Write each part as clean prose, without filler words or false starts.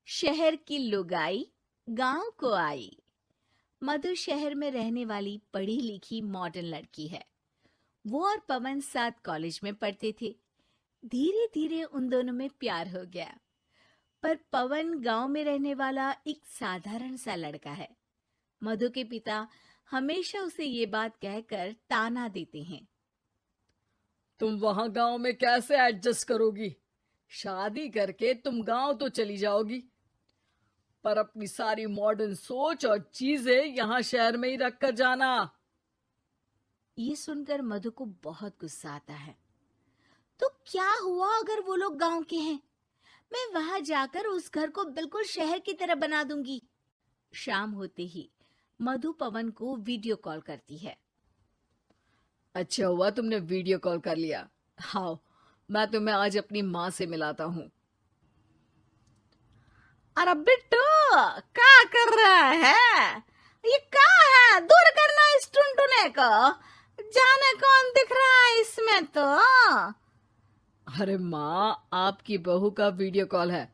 शहर की लुगाई गांव को आई। मधु शहर में रहने वाली पढ़ी लिखी मॉडर्न लड़की है। वो और पवन साथ कॉलेज में पढ़ते थे। धीरे धीरे उन दोनों में प्यार हो गया। पर पवन गांव में रहने वाला एक साधारण सा लड़का है। मधु के पिता हमेशा उसे ये बात कहकर ताना देते हैं। तुम वहां गांव में कैसे एडजस्ट करोगी? शादी करके तुम गांव तो चली जाओगी, पर अपनी सारी मॉडर्न सोच और चीजें यहाँ शहर में ही रख कर जाना। ये सुनकर मधु को बहुत गुस्सा आता है। तो क्या हुआ अगर वो लोग गांव के हैं? मैं वहां जाकर उस घर को बिल्कुल शहर की तरह बना दूंगी। शाम होते ही मधु पवन को वीडियो कॉल करती है। अच्छा हुआ तुमने वीडियो कॉल कर लिया। हाँ, मैं तुम्हें आज अपनी माँ से मिलाता हूँ। अरे बिट्टू, क्या कर रहा है? ये क्या है? दूर करना इस टुनटुने को। जाने कौन दिख रहा है इसमें तो। अरे माँ, आपकी बहू का वीडियो कॉल है।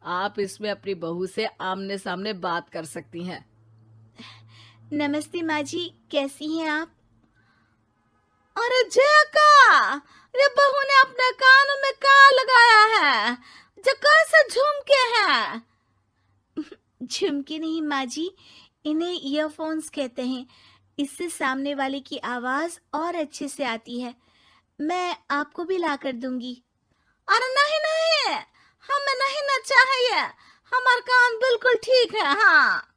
आप इसमें अपनी बहू से आमने सामने बात कर सकती हैं। नमस्ते माँ जी, कैसी हैं आप? अरे जेका, ये बहू ने अपने कानों में क्या लगाया है? जो कैसे झुमके हैं? झुमके नहीं माँ जी, इन्हें ईयरफोन्स कहते हैं। इससे सामने वाले की आवाज और अच्छे से आती है। मैं आपको भी ला कर दूंगी। अरे नहीं नहीं, हमें नहीं ना चाहिए। हमारे कान बिल्कुल ठीक है। हाँ।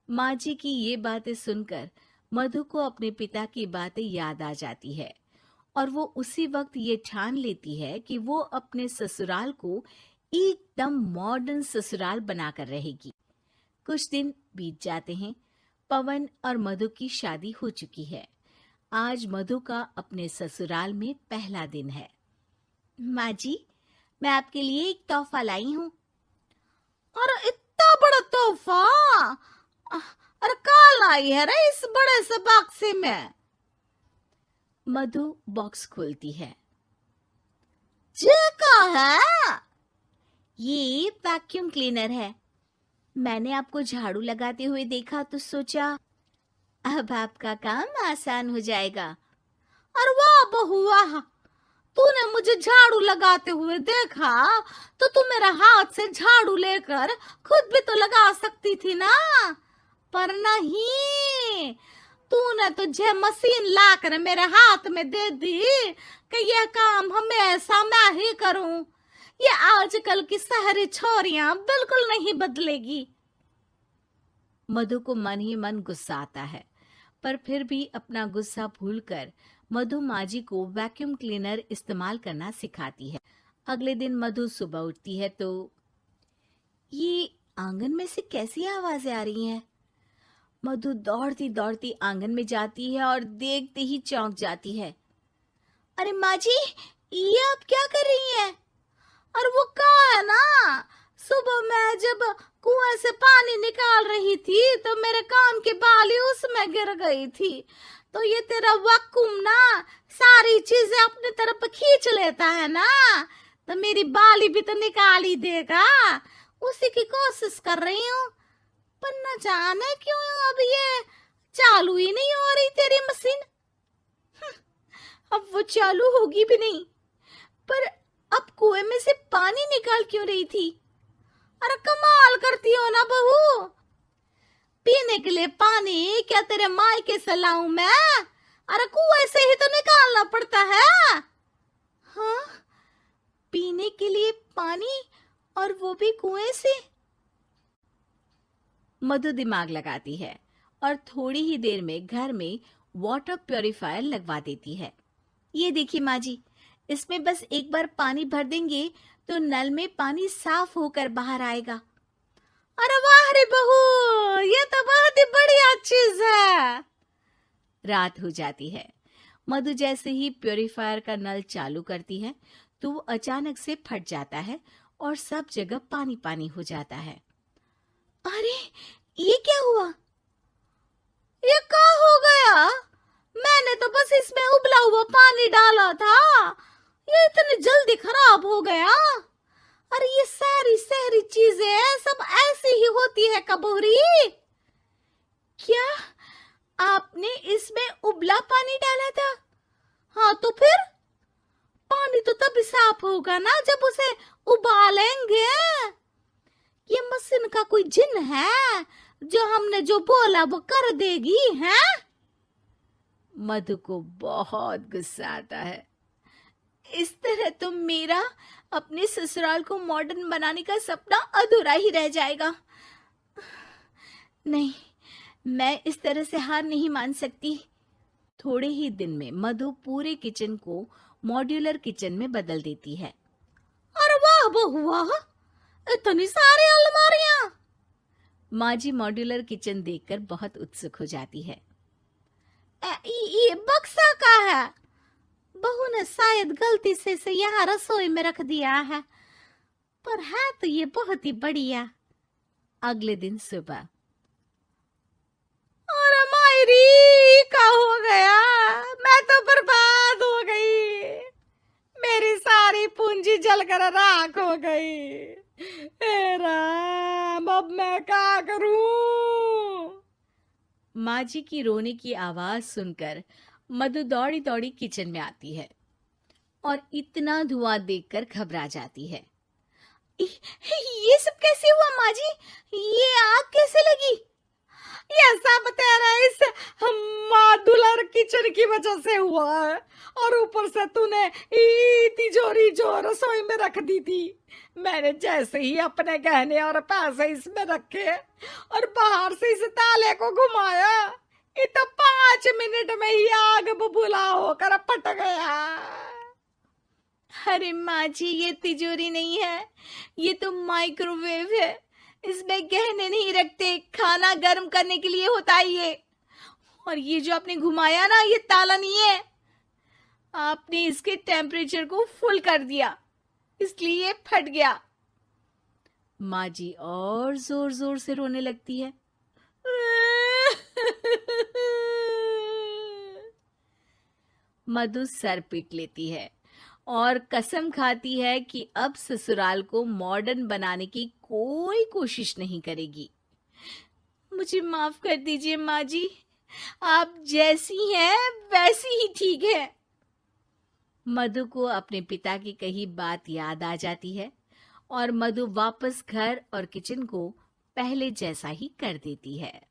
माँ जी की ये बातें सुनकर मधु को अपने पिता की बातें याद आ जाती है और वो उसी वक्त ये ठान लेती है कि वो अपने ससुराल को एकदम मॉडर्न ससुराल बनाकर रहेगी। कुछ दिन बीत जाते हैं। पवन और मधु की शादी हो चुकी है। आज मधु का अपने ससुराल में पहला दिन है। माँ जी, मैं आपके लिए एक तोहफा लाई हूँ। अरे इतना बड़ा तोहफा! अरे क्या लाई है रे इस बड़े से बक्से में? मधु बॉक्स खोलती है। ये क्या है? ये वैक्यूम क्लीनर है। मैंने आपको झाड़ू लगाते हुए देखा तो सोचा अब आपका काम आसान हो जाएगा। अरे वाह बहू वाह, तूने मुझे झाड़ू लगाते हुए देखा तो तू मेरे हाथ से झाड़ू लेकर खुद भी तो लगा सकती थी ना। पर नहीं, तूने तुझे मशीन लाकर मेरे हाथ में दे दी कि यह काम हमेशा मैं ही करूं। ये आजकल की शहरी छोरियां बिल्कुल नहीं बदलेगी। मधु को मन ही मन गुस्सा आता है, पर फिर भी अपना गुस्सा भूलकर मधु माँ जी को वैक्यूम क्लीनर इस्तेमाल करना सिखाती है। अगले दिन मधु सुबह उठती है तो ये आंगन में से कैसी आवाजें आ रही हैं? मधु दौड़ती दौड़ती आंगन में जाती है और देखते ही चौंक जाती है। अरे माँ जी, ये आप क्या कर रही हैं? और वो कहा है ना, सुबह मैं जब कुएं से पानी निकाल रही थी तो मेरे कान की बाली उसमें गिर गई थी। तो ये तेरा वैक्यूम ना सारी चीजें अपनी तरफ खींच लेता है ना, तो मेरी बाली भी तो निकाल ही देगा। उसी की कोशिश कर रही हूँ, पर न जाने क्यों अब ये चालू ही नहीं हो रही तेरी मशीन। अब वो चालू होगी भी नहीं। पर अब कुएं में से पानी निकाल क्यों रही थी? अरे कमाल करती हो ना बहू। पीने के लिए पानी क्या तेरे मायके से लाऊं मैं? अरे कुएं से ही तो निकालना पड़ता है। हाँ, पीने के लिए पानी, और वो भी कुएं से। मधु दिमाग लगाती है और थोड़ी ही देर में घर में वाटर प्योरीफायर लगवा देती है। ये देखिए माँ जी, इसमें बस एक बार पानी भर देंगे तो नल में पानी साफ होकर बाहर आएगा। अरे वाह रे बहू, ये तो बहुत ही बढ़िया चीज है। रात हो जाती है। मधु जैसे ही प्योरीफायर का नल चालू करती है तो वो अचानक से फट जाता है और सब जगह पानी पानी हो जाता है। अरे ये क्या हुआ? ये क्या हो गया? मैंने तो बस इसमें उबला हुआ पानी डाला था, ये इतनी जल्दी खराब हो गया। अरे ये सारी शहरी चीजें सब ऐसी ही होती है कबूरी। क्या आपने इसमें उबला पानी डाला था? हाँ तो फिर पानी तो तभी साफ होगा ना जब उसे उबालेंगे। ये मशीन का कोई जिन है जो हमने जो बोला वो कर देगी है? मधु को बहुत गुस्सा आता है। इस तरह तो मेरा अपने ससुराल को मॉडर्न बनाने का सपना अधूरा ही रह जाएगा। नहीं, मैं इस तरह से हार नहीं मान सकती। थोड़े ही दिन में मधु पूरे किचन को मॉड्यूलर किचन में बदल देती है। अरे वाह बहुआ, इतनी सारी अलमारियां! माँ जी मॉड्यूलर किचन देखकर बहुत उत्सुक हो जाती है। ये बक्सा का है? बहू ने शायद गलती से इसे यहाँ रसोई में रख दिया है, पर है तो ये बहुत ही बढ़िया। अगले दिन सुबह। अरे मायरी क्या हो गया? मैं तो बर्बाद हो गई, मेरी सारी पूंजी जलकर राख हो गई। हे राम, अब मैं क्या करूं? माँ जी की रोने की आवाज सुनकर मधु दौड़ी दौड़ी किचन में आती है और इतना धुआं देखकर घबरा जाती है। ये सब कैसे हुआ माँ जी? ये आग कैसे लगी? ये सब तेरा इस मॉड्यूलर किचन की वजह से हुआ है, और ऊपर से तूने तिजोरी जो रसोई में रख दी थी, मैंने जैसे ही अपने गहने और पैसे इसमें रखे और बाहर से इस ताले को घुमाया, ये तो 5 मिनट में ही आग बबूला होकर फट गया। अरे माँ जी, ये तिजोरी नहीं है, ये तो माइक्रोवेव है। इसमें गहने नहीं रखते, खाना गर्म करने के लिए होता है ये। और ये जो आपने घुमाया ना, ये ताला नहीं है, आपने इसके टेम्परेचर को फुल कर दिया, इसलिए ये फट गया। माँ जी और जोर जोर से रोने लगती है। मधु सर पीट लेती है और कसम खाती है कि अब ससुराल को मॉडर्न बनाने की कोई कोशिश नहीं करेगी। मुझे माफ कर दीजिए माँ जी, आप जैसी हैं वैसी ही ठीक है। मधु को अपने पिता की कही बात याद आ जाती है और मधु वापस घर और किचन को पहले जैसा ही कर देती है।